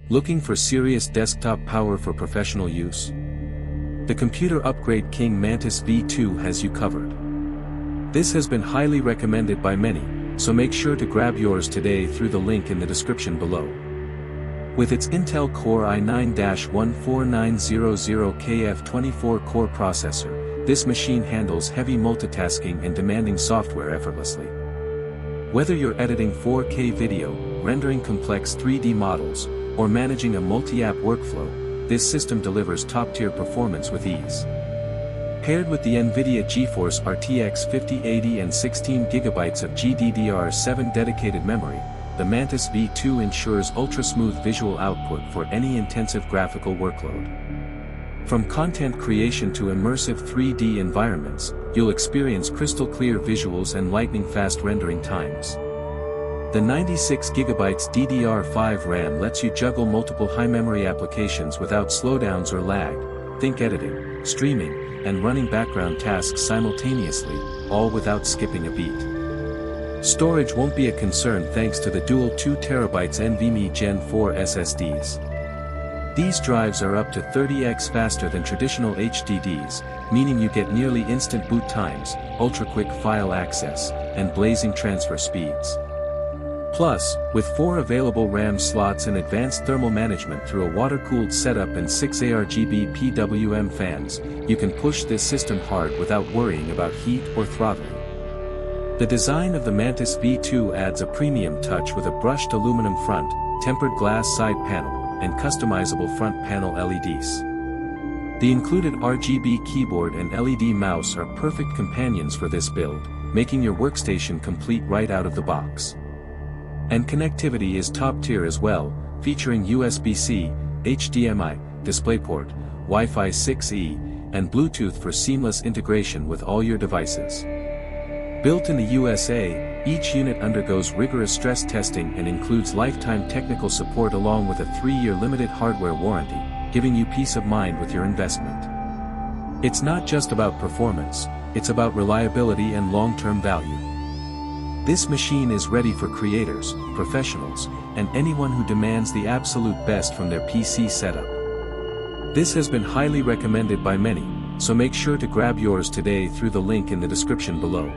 Looking for serious desktop power for professional use? The computer upgrade king Mantis V2 has you covered. This has been highly recommended by many, so make sure to grab yours today through the link in the description below. With its Intel Core i9-14900KF 24-core processor, this machine handles heavy multitasking and demanding software effortlessly. Whether you're editing 4K video, rendering complex 3D models, or managing a multi-app workflow, this system delivers top-tier performance with ease. Paired with the NVIDIA GeForce RTX 5080 and 16GB of GDDR5 dedicated memory, the Mantis V2 ensures ultra-smooth visual output for any intensive graphical workload. From content creation to immersive 3D environments, you'll experience crystal-clear visuals and lightning-fast rendering times. The 96GB DDR5 RAM lets you juggle multiple high-memory applications without slowdowns or lag. Think editing, streaming, and running background tasks simultaneously, all without skipping a beat. Storage won't be a concern thanks to the dual 2TB NVMe Gen4 SSDs. These drives are up to 30x faster than traditional HDDs, meaning you get nearly instant boot times, ultra-quick file access, and blazing transfer speeds. Plus, with 4 available RAM slots and advanced thermal management through a water-cooled setup and 6 ARGB PWM fans, you can push this system hard without worrying about heat or throttling. The design of the Mantis V2 adds a premium touch with a brushed aluminum front, tempered glass side panel, and customizable front panel LEDs. The included RGB keyboard and LED mouse are perfect companions for this build, making your workstation complete right out of the box. And connectivity is top tier as well, featuring USB-C, HDMI, DisplayPort, Wi-Fi 6E, and Bluetooth for seamless integration with all your devices. Built in the USA, each unit undergoes rigorous stress testing and includes lifetime technical support along with a 3-year limited hardware warranty, giving you peace of mind with your investment. It's not just about performance, it's about reliability and long-term value. This machine is ready for creators, professionals, and anyone who demands the absolute best from their PC setup. This has been highly recommended by many, so make sure to grab yours today through the link in the description below.